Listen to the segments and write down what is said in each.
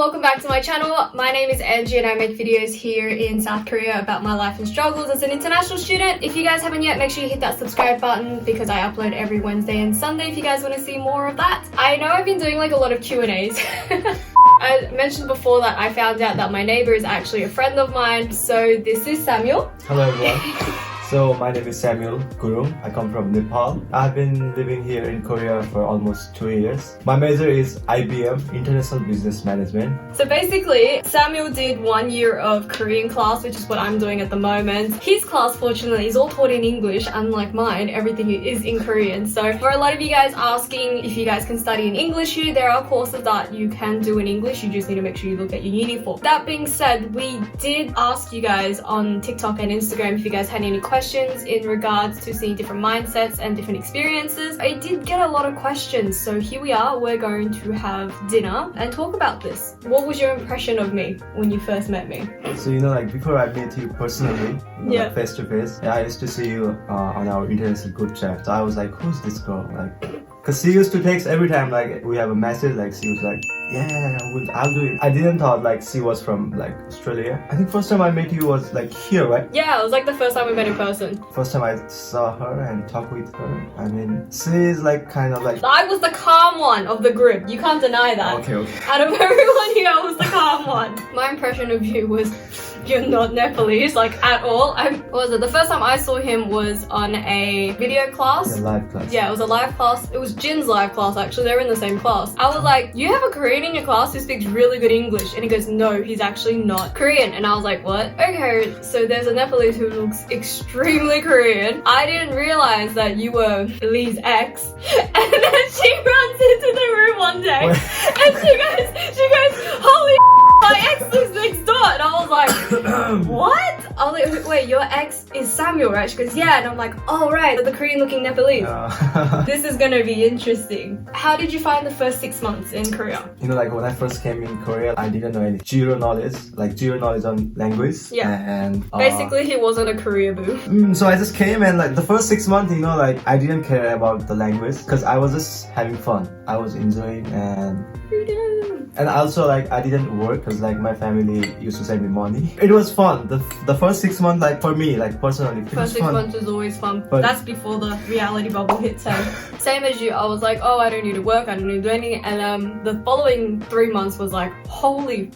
welcome back to my channel. My name is Angie and I make videos here in South Korea about my life and struggles as an international student. If you guys haven't yet, make sure you hit that subscribe button because I upload every Wednesday and Sunday if you guys want to see more of that. I know I've been doing like a lot of Q&As. I mentioned before that I found out that my neighbor is actually a friend of mine. So this is Samuel. Hello everyone. So my name is Samuel Gurung. I come from Nepal. I've been living here in Korea for almost 2 years. My major is IBM, International Business Management. So basically, Samuel did 1 year of Korean class, which is what I'm doing at the moment. His class, fortunately, is all taught in English, unlike mine, everything is in Korean. So for a lot of you guys asking if you guys can study in English here, there are courses that you can do in English. You just need to make sure you look at your uni form. That being said, we did ask you guys on TikTok and Instagram if you guys had any questions in regards to seeing different mindsets and different experiences. I did get a lot of questions, so here we are. We're going to have dinner and talk about this. What was your impression of me when you first met me? So like before I met you personally, like face to face, I used to see you on our international group chat. So I was like, who's this girl? Cause she used to text every time like we have a message, like she was like, yeah, I'll do it. I didn't thought like she was from like Australia. I think first time I met you was like here, right? Yeah, it was like the first time we met in person. First time I saw her and talked with her. I mean, she's like kind of like... I was the calm one of the group. You can't deny that. Okay. Out of everyone here, I was the calm one. My impression of you was... You're not Nepalese, like at all. What was it? The first time I saw him was on a video class. Yeah, live class. Yeah, it was a live class. It was Jin's live class, actually. They were in the same class. I was like, you have a Korean in your class who speaks really good English. And he goes, no, he's actually not Korean. And I was like, what? Okay, so there's a Nepalese who looks extremely Korean. I didn't realize that you were Lee's ex. And then she runs into the room one day. And she goes, holy my ex lives next door. And I was like, what? I was like, wait, your ex is Samuel, right? She goes, yeah. And I'm like, oh, right, the Korean looking Nepalese. This is gonna be interesting. How did you find the first 6 months in Korea? Like when I first came in Korea, I didn't know any zero knowledge on language. Yeah. And basically, he wasn't a Korea boo. So I just came and like the first 6 months, like I didn't care about the language because I was just having fun. I was enjoying and also like I didn't work because like my family used to send me money. It was fun. The first 6 months, like for me, like personally, first 6 months is always fun. But that's before the reality bubble hits home. Same as you, I was like, oh, I don't need to work, I don't need to do anything. And the following 3 months was like, holy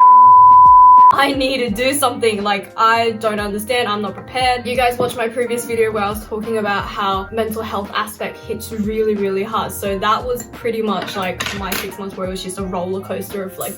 I need to do something. Like, I don't understand, I'm not prepared. You guys watched my previous video where I was talking about how mental health aspect hits really, really hard. So that was pretty much like my 6 months where it was just a roller coaster of like,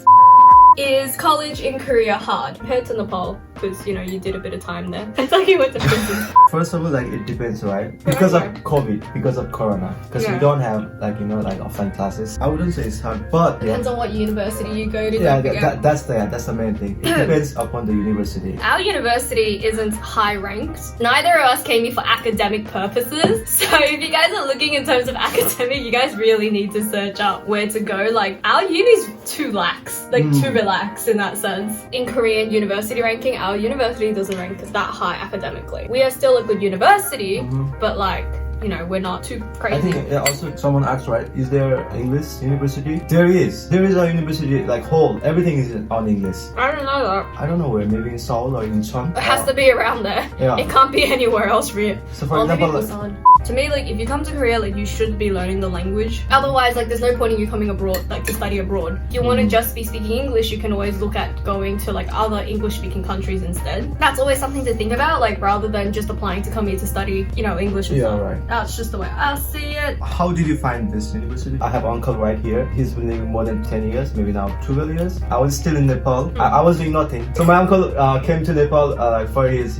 is college in Korea hard compared to Nepal? Because you did a bit of time there. It's like you went to prison. First of all, like it depends, right? Because of COVID, because of Corona, because we don't have like offline classes. I wouldn't say it's hard, but depends on what university you go to. Yeah, that's the main thing. It depends upon the university. Our university isn't high ranked. Neither of us came here for academic purposes. So if you guys are looking in terms of academic, you guys really need to search up where to go. Like our uni's too lax, too relaxed in that sense. In Korean university ranking, our university doesn't rank that high academically. We are still a good university, but like, we're not too crazy. I think also someone asked, right, is there English university? There is a university, like whole, everything is on English. I don't know that. I don't know where, maybe in Seoul or in Cheon. It has to be around there. Yeah. It can't be anywhere else really. So for example, to me, like, if you come to Korea, like, you should be learning the language. Otherwise, like, there's no point in you coming abroad, like, to study abroad. If you want to just be speaking English, you can always look at going to, like, other English-speaking countries instead. That's always something to think about, like, rather than just applying to come here to study, English and stuff. Right. That's just the way I see it. How did you find this university? I have an uncle right here. He's been living more than 10 years, maybe now 12 years. I was still in Nepal. I was doing nothing. So my uncle came to Nepal for his,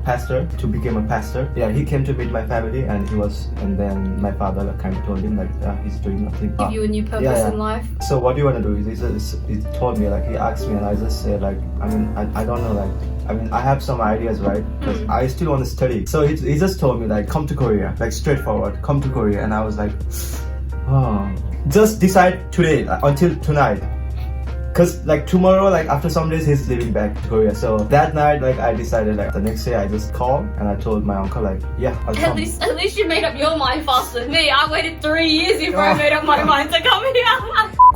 pastor, to become a pastor. Yeah, he came to meet my family and then my father kind of told him like he's doing nothing. Give you a new purpose in life. So what do you want to do? He told me, like he asked me and I just said like, I don't know, like I have some ideas, right? Because I still want to study. So he just told me like, come to Korea, like straightforward, come to Korea. And I was like, oh, just decide today, until tonight. Cause like tomorrow, like after some days, he's leaving back to Korea. So that night, like I decided, like the next day, I just called and I told my uncle, like, yeah, I'll come. At least you made up your mind faster than me. I waited 3 years before I made up my mind to come here.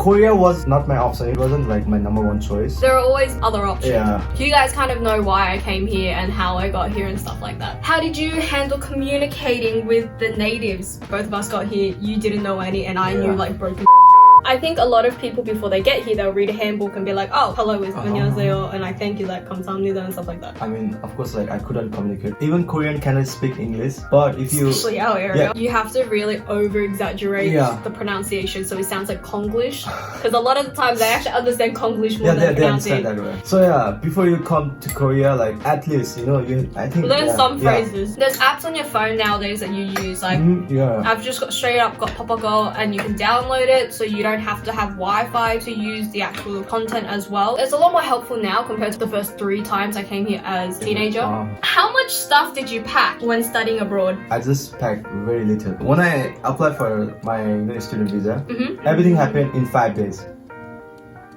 Korea was not my option. It wasn't like my number one choice. There are always other options. Yeah. You guys kind of know why I came here and how I got here and stuff like that. How did you handle communicating with the natives? Both of us got here, you didn't know any, and I knew like broken. I think a lot of people before they get here, they'll read a handbook and be like, oh, hello is 안녕하세요, and I thank you like 감사합니다 and stuff like that. I mean, of course, like I couldn't communicate. Even Korean cannot speak English, but if you especially our area, you have to really over exaggerate the pronunciation so it sounds like Konglish. Because a lot of the times they actually understand Konglish more than they understand that way. So yeah, before you come to Korea, like at least I think learn some phrases. There's apps on your phone nowadays that you use. Like I've just got straight up got Papa Go, and you can download it so you don't have to have Wi-Fi to use the actual content as well. It's a lot more helpful now compared to the first 3 times I came here as a teenager. How much stuff did you pack when studying abroad? I just packed very little. When I applied for my student visa, everything happened in 5 days.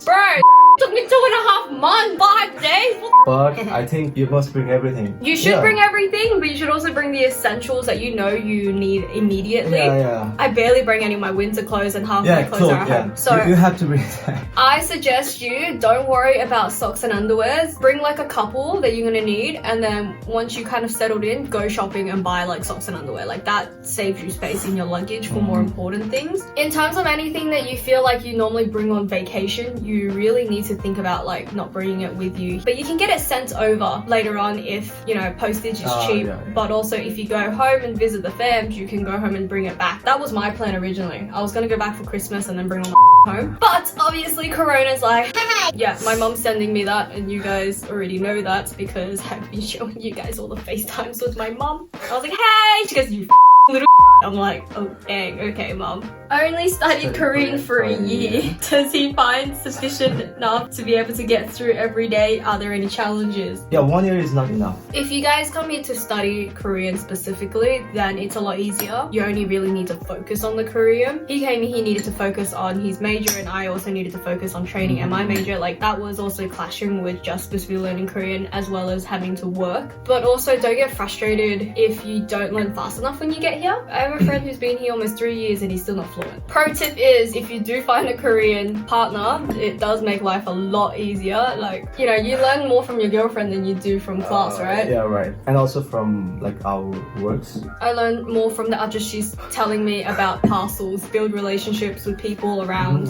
Bro, took me 2.5 months, 5 days. But I think you must bring everything. You should bring everything, but you should also bring the essentials that you know you need immediately. I barely bring any of my winter clothes, and half my clothes are at home. So you have to bring that. I suggest you don't worry about socks and underwears. Bring like a couple that you're gonna need, and then once you kind of settled in, go shopping and buy like socks and underwear. Like that saves you space in your luggage for more important things. In terms of anything that you feel like you normally bring on vacation, you really need to think about like not bringing it with you. But you can get it sent over later on if, postage is cheap. But also if you go home and visit the fams, you can go home and bring it back. That was my plan originally. I was gonna go back for Christmas and then bring all my home. But obviously Corona's like, yeah, my mom's sending me that, and you guys already know that because I've been showing you guys all the FaceTimes with my mom. I was like, hey! She goes, you little. I'm like, oh dang, okay mom. I only studied Korean for a year. Does he find sufficient enough to be able to get through every day? Are there any challenges? Yeah, 1 year is not enough. If you guys come here to study Korean specifically, then it's a lot easier. You only really need to focus on the Korean. He came here, he needed to focus on his major, and I also needed to focus on training and my major. Like that was also clashing with just specifically learning Korean as well as having to work. But also don't get frustrated if you don't learn fast enough when you get here. I have a friend who's been here almost 3 years and he's still not fluent. Pro tip is if you do find a Korean partner, it does make life a lot easier. Like, you learn more from your girlfriend than you do from class, right? Yeah, right. And also from like our works. I learned more from the ajashis telling me about parcels, build relationships with people around.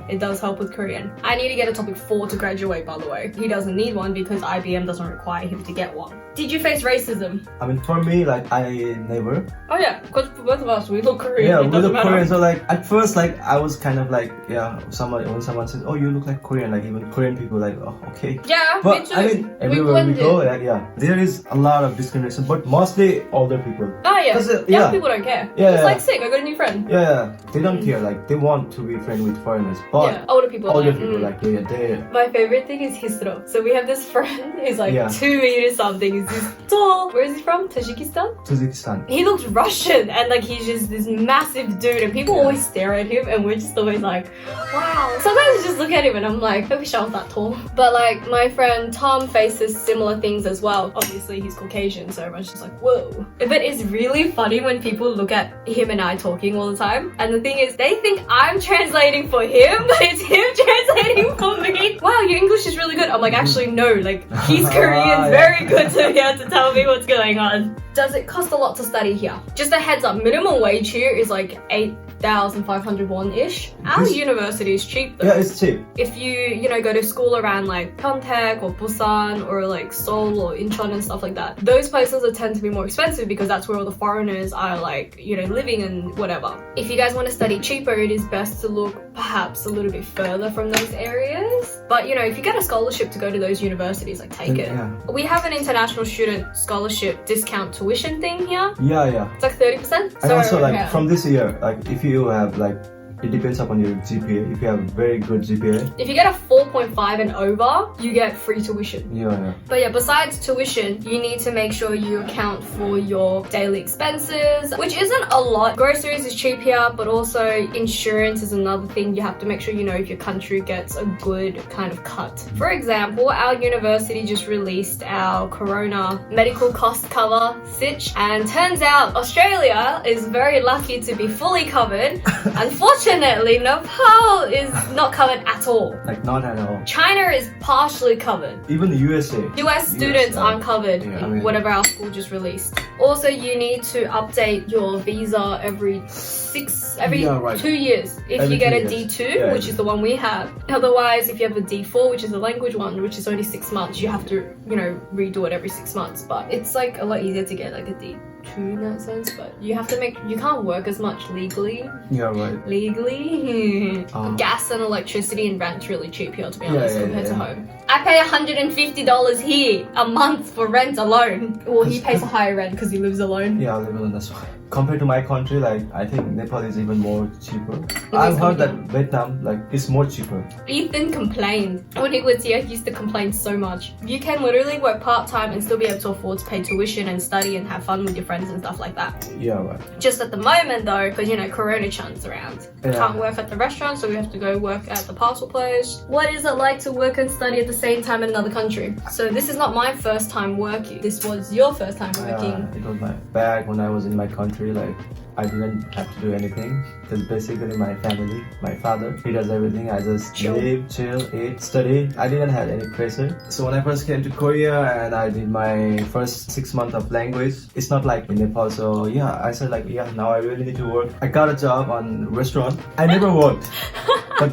It does help with Korean. I need to get a topic 4 to graduate, by the way. He doesn't need one because IBM doesn't require him to get one. Did you face racism? I mean, for me, like I never. Oh yeah, because for both of us, we look Korean. Yeah, we look Korean. So like at first, like I was kind of like, when someone says, oh, you look like Korean, like even Korean people like, oh, okay. Yeah, but me too. I mean, everywhere we go, like, there is a lot of discrimination, but mostly older people. Oh yeah, young people don't care. It's like sick, I got a new friend. Yeah, they don't care. Like they want to be friends with foreigners, but older people. They. My favorite thing is Hisro. So we have this friend who's like 2 meters something. He's this tall. Where is he from? Tajikistan. He looks Russian, and like he's just this massive dude, and people always stare at him, and we're just always like, wow. Sometimes I just look at him and I'm like, I wish I was that tall. But like my friend Tom faces similar things as well. Obviously he's Caucasian, so everyone's just like, whoa. But it's really funny when people look at him and I talking all the time, and the thing is they think I'm translating for him, but it's him translating for me. Wow, your English is really good. I'm like, actually no, like he's Korean, very good to be able to tell me what's going on. Does it cost a lot to study here? Just a heads up, minimum wage here is like 8,500 won-ish. Our university is cheap though. Yeah, it's cheap. If you go to school around like Pyeongtaek or Busan or like Seoul or Incheon and stuff like that, those places tend to be more expensive because that's where all the foreigners are like, living and whatever. If you guys want to study cheaper, it is best to look perhaps a little bit further from those areas. But if you get a scholarship to go to those universities, like take it. We have an international student scholarship discount tuition thing here. It's like 30%. And also like from this year, like if you have like, it depends upon your GPA. If you have a very good GPA, if you get a 4.5 and over, you get free tuition. But yeah, besides tuition, you need to make sure you account for your daily expenses, which isn't a lot. Groceries is cheap here, but also insurance is another thing. You have to make sure if your country gets a good kind of cut. For example, our university just released our Corona medical cost cover sitch, and turns out Australia is very lucky to be fully covered. Unfortunately, Unfortunately, Nepal is not covered at all. Like not at all. China is partially covered. Even the USA. US students aren't covered Yeah, in I mean- whatever our school just released. Also, you need to update your visa every 2 years if Every you get 2 a years. D2, Yeah, which is the one we have. Otherwise, if you have a D4, which is a language one, which is only 6 months, you have to, redo it every 6 months. But it's like a lot easier to get like a D2 in that sense. But you can't work as much legally. Yeah, right. Legally, gas and electricity and rent's really cheap here, to be honest, compared to yeah. home. I pay $150 here a month for rent alone. Well, he pays a higher rent because he lives alone. Yeah, I live alone, that's why. Compared to my country, like I think Nepal is even more cheaper. I've heard that Vietnam, like, is more cheaper. Ethan complained when he was here. He used to complain so much. You can literally work part-time and still be able to afford to pay tuition and study and have fun with your friends and stuff like that. Yeah, right. Just at the moment though, because Corona chance around. Yeah. Can't work at the restaurant, so we have to go work at the parcel place. What is it like to work and study at the same time in another country? So this is not my first time working. This was your first time working. It was back when I was in my country, like I didn't have to do anything because basically my family, my father, he does everything. I just live, chill, eat, study. I didn't have any pressure. So when I first came to Korea and I did my first 6 months of language, it's not like in Nepal. So yeah, I said like, yeah, now I really need to work. I got a job on restaurant. I never worked, but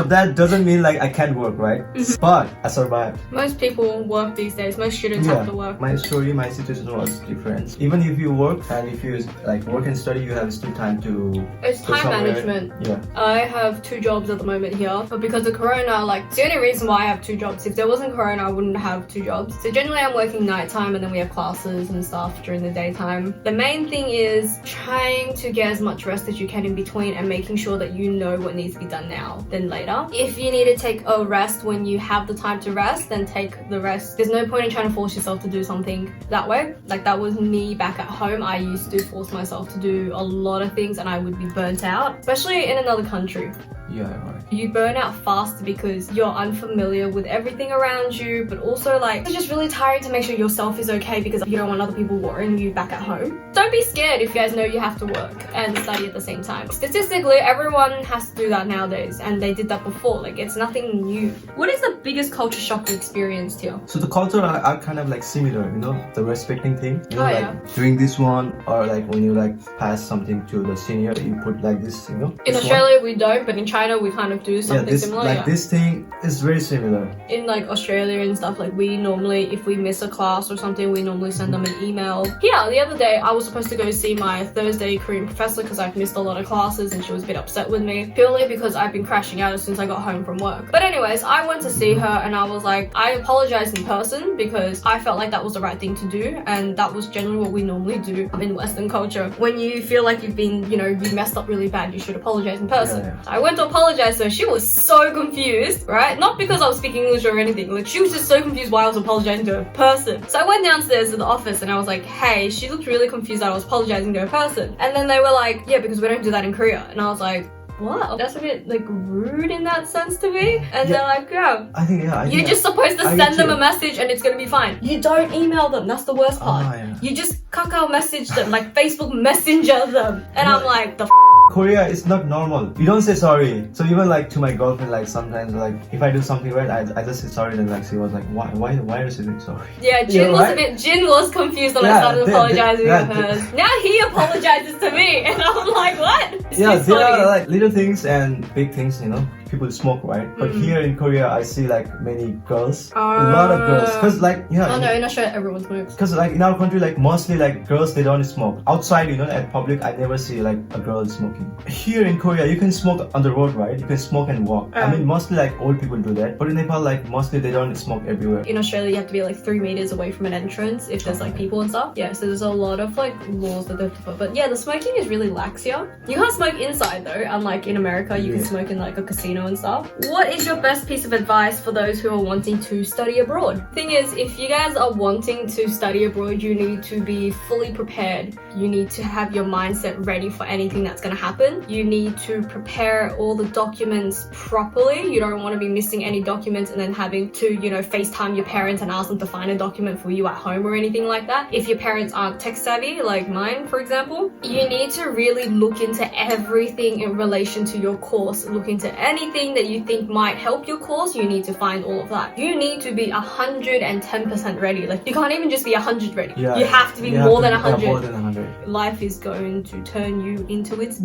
that doesn't mean like I can't work, right? But I survived. Most people work these days. Most students have to work. My situation was different. Even if you work and if you like work and study, you have still time to. It's go time somewhere. management. Yeah. I have 2 jobs at the moment here, but because of Corona, like it's the only reason why I have 2 jobs. If there wasn't Corona, I wouldn't have 2 jobs. So generally, I'm working nighttime, and then we have classes and stuff during the daytime. The main thing is trying to get as much rest as you can in between, and making sure that you know what needs to be done now than later. If you need to take a rest when you have the time to rest, then take the rest. There's no point in trying to force yourself to do something that way. Like that was me back at home. I used to force myself to do a lot of things and I would be burnt out, especially in another country. Yeah, right. You burn out faster because you're unfamiliar with everything around you, but also like it's just really tiring to make sure yourself is okay because you don't want other people worrying you back at home. Don't be scared if you guys know you have to work and study at the same time. Statistically, everyone has to do that nowadays, and they did that before. Like it's nothing new. What is the biggest culture shock you experienced here? So the culture are kind of like similar, the respecting thing. yeah. Doing this one, or like when you like pass something to the senior, you put like this, In this Australia, we don't, but in China, we kind of do something similar. Like this thing is very similar. In like Australia and stuff, like we normally, if we miss a class or something, we normally send them an email. Yeah, the other day I was supposed to go see my Thursday Korean professor because I've missed a lot of classes and she was a bit upset with me purely because I've been crashing out as soon as I got home from work. But anyways, I went to see her and I was like, I apologized in person because I felt like that was the right thing to do, and that was generally what we normally do in Western culture. When you feel like you've been, you messed up really bad, you should apologize in person. Yeah. So I went to apologize, so she was so confused, right? Not because I was speaking English or anything, like she was just so confused why I was apologizing to her person. So I went downstairs to the office and I was like, hey, she looked really confused that I was apologizing to her person. And then they were like, yeah, because we don't do that in Korea. And I was like, what? That's a bit like rude in that sense to me. And they're like, yeah. You're just supposed to send them a message and it's gonna be fine. You don't email them, that's the worst part. You just kakao message them, like Facebook Messenger them. And I'm like, the Korea is not normal. You don't say sorry. So even like to my girlfriend, like sometimes like if I do something right, I just say sorry. Then like she was like, why is she saying sorry? Yeah, Jin was confused when I started apologizing to her. Now he apologizes to me, and I'm like, what? There are like little things and big things, people smoke, right? But here in Korea, I see like many girls, a lot of girls, cause like in Australia everyone smokes. Cause like in our country, like mostly like girls they don't smoke outside, at public. I never see like a girl smoking. Here in Korea, you can smoke on the road, right? You can smoke and walk. I mean, mostly like old people do that. But in Nepal, like mostly they don't smoke everywhere. In Australia, you have to be like 3 meters away from an entrance if there's like people and stuff. Yeah, so there's a lot of like laws that they have to put. But yeah, the smoking is really lax here. You can't smoke inside though, unlike in America, you can smoke in like a casino and stuff. What is your best piece of advice for those who are wanting to study abroad? Thing is, if you guys are wanting to study abroad, you need to be fully prepared. You need to have your mindset ready for anything that's going to happen. You need to prepare all the documents properly. You don't want to be missing any documents and then having to, you know, FaceTime your parents and ask them to find a document for you at home or anything like that. If your parents aren't tech savvy, like mine, for example, you need to really look into everything in relation to your course. Look into anything that you think might help your course. You need to find all of that. You need to be 110% ready. Like, you can't even just be 100 ready. Yeah, you have to be more than 100. Yeah, more than 100. Life is going to turn you into its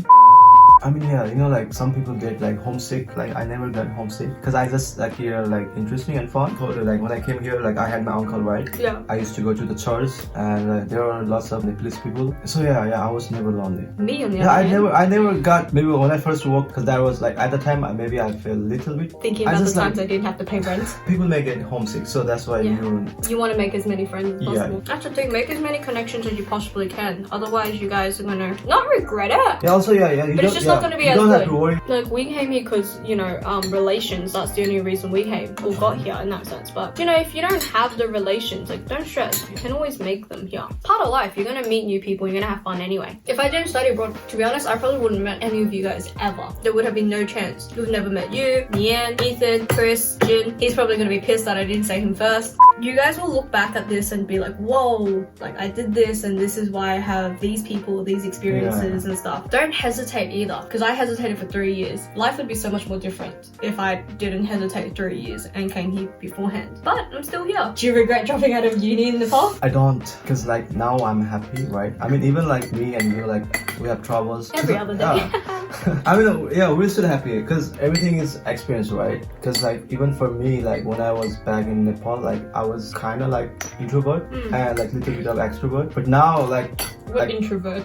I mean, yeah, you know, like some people get like homesick. Like I never got homesick because I just like here like interesting and fun. So, like when I came here, like I had my uncle, right? Yeah. I used to go to the church and there are lots of Nepalese people. So yeah, I was never lonely. Me on the Yeah, other hand, I never got, maybe when I first walked, because that was like at the time maybe I felt a little bit thinking about the times I didn't have to pay rent. People may get homesick, so that's why You want to make as many friends as possible. Yeah. That's the thing, make as many connections as you possibly can. Otherwise, you guys are gonna not regret it. Yeah, also you But it's just not gonna be as don't good. have to worry. Like, we came here because, you know, relations, that's the only reason we came or got here in that sense. But, you know, if you don't have the relations, like, don't stress. You can always make them here. Part of life, you're gonna meet new people, you're gonna have fun anyway. If I didn't study abroad, to be honest, I probably wouldn't have met any of you guys ever. There would have been no chance. We've never met you, Nian, Ethan, Chris, Jin. He's probably gonna be pissed that I didn't say him first. You guys will look back at this and be like, whoa, like I did this and this is why I have these people, these experiences and stuff. Don't hesitate either, because I hesitated for 3 years. Life would be so much more different if I didn't hesitate 3 years and came here beforehand. But I'm still here. Do you regret dropping out of uni in Nepal? I don't, because like now I'm happy, right? I mean, even like me and you, like we have troubles Every other day. Yeah. I mean, yeah, we're still happy because everything is experience, right? Because like even for me, like when I was back in Nepal, like I was kind of like introvert and like little bit of extrovert, but now like Introvert?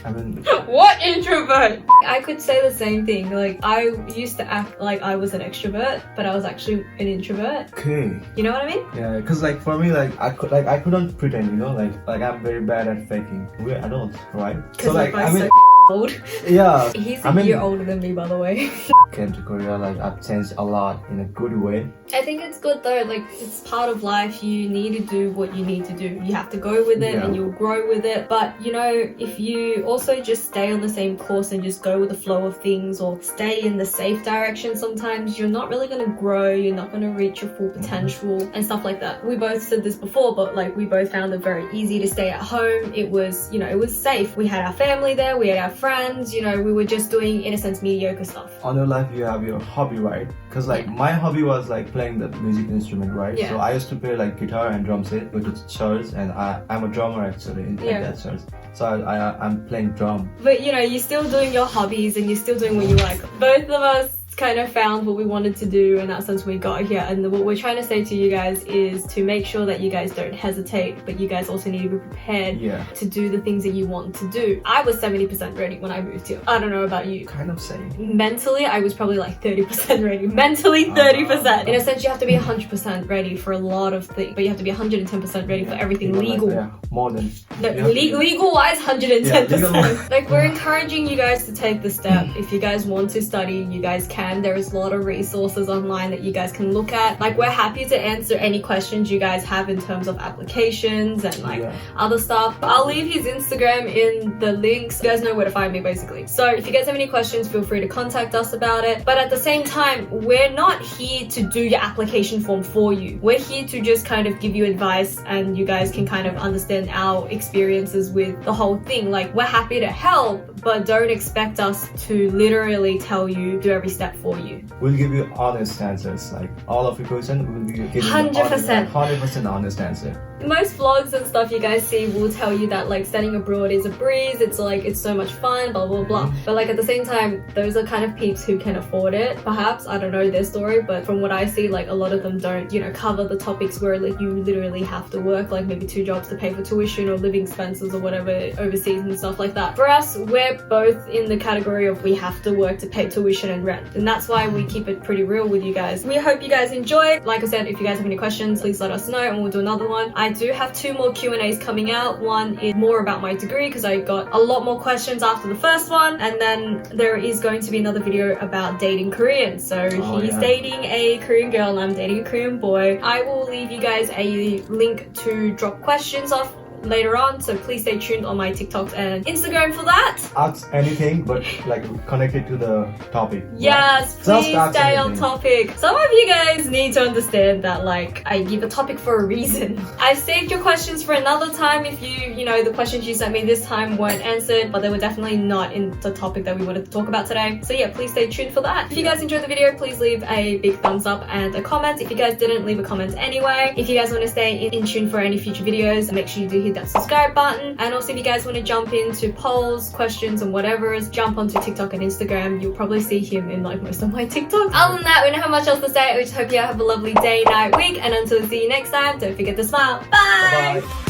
I mean, what introvert? I could say the same thing. Like, I used to act like I was an extrovert, but I was actually an introvert. okay. You know what I mean? Yeah, because like for me, like I couldn't pretend, you know, like I'm very bad at faking. We're adults, right? Because like I mean, old. Yeah. He's a year older than me, by the way. Came to Korea, like I've changed a lot in a good way. I think it's good though, like it's part of life. You need to do what you need to do. You have to go with it and you'll grow with it. But you know, if you also just stay on the same course and just go with the flow of things or stay in the safe direction, sometimes you're not really going to grow, you're not going to reach your full potential and stuff like that. We both said this before, but like we both found it very easy to stay at home. It was, you know, it was safe. We had our family there, we had our friends, you know, we were just doing, in a sense, mediocre stuff. On your life, you have your hobby, right? Because like my hobby was like playing the music instrument, right? Yeah. So I used to play like guitar and drum set, go to church, and I'm a drummer actually in that church. So I'm playing drum. But you know, you're still doing your hobbies and you're still doing what you like. Both of us kind of found what we wanted to do in that sense we got here, and what we're trying to say to you guys is to make sure that you guys don't hesitate, but you guys also need to be prepared to do the things that you want to do. I was 70% ready when I moved here. I don't know about you. Kind of same. Mentally, I was probably like 30% ready. Mentally, 30%. In a sense, you have to be 100% ready for a lot of things, but you have to be 110% ready for everything legal. Like, more than legal-wise, 110%. legal. Like, we're encouraging you guys to take the step. If you guys want to study, you guys can. There is a lot of resources online that you guys can look at. Like, we're happy to answer any questions you guys have in terms of applications and like other stuff. I'll leave his Instagram in the links. You guys know where to find me basically. So if you guys have any questions, feel free to contact us about it. But at the same time, we're not here to do your application form for you. We're here to just kind of give you advice and you guys can kind of understand our experiences with the whole thing. Like, we're happy to help, but don't expect us to literally tell you, do every step for you. We'll give you honest answers. Like all of your questions, we'll be giving 100%. 100% honest answer. Most vlogs and stuff you guys see will tell you that like studying abroad is a breeze, it's like it's so much fun, blah blah blah. But like at the same time, those are kind of peeps who can afford it. Perhaps, I don't know their story, but from what I see, like a lot of them don't, you know, cover the topics where like you literally have to work like maybe 2 jobs to pay for tuition or living expenses or whatever overseas and stuff like that. For us, we're both in the category of we have to work to pay tuition and rent. and that's why we keep it pretty real with you guys. We hope you guys enjoyed. Like I said, if you guys have any questions, please let us know and we'll do another one. I do have 2 more Q&As coming out. One is more about my degree because I got a lot more questions after the first one, and then there is going to be another video about dating Koreans. So he's dating a Korean girl and I'm dating a Korean boy. I will leave you guys a link to drop questions off later on, so please stay tuned on my TikTok and Instagram for that. Ask anything, but like connected to the topic. Yes, right? please stay on topic. Some of you guys need to understand that like I give a topic for a reason. I saved your questions for another time if you know, the questions you sent me this time weren't answered, but they were definitely not in the topic that we wanted to talk about today. So yeah, please stay tuned for that. If you guys enjoyed the video, please leave a big thumbs up and a comment. If you guys didn't, leave a comment anyway. If you guys want to stay in tune for any future videos, make sure you do hit that subscribe button. And also if you guys want to jump into polls, questions and whatever, jump onto TikTok and Instagram. You'll probably see him in like most of my TikToks. Other than that, we don't have much else to say. We just hope you have a lovely day, night, week, and until we see you next time, don't forget to smile. Bye! Bye-bye.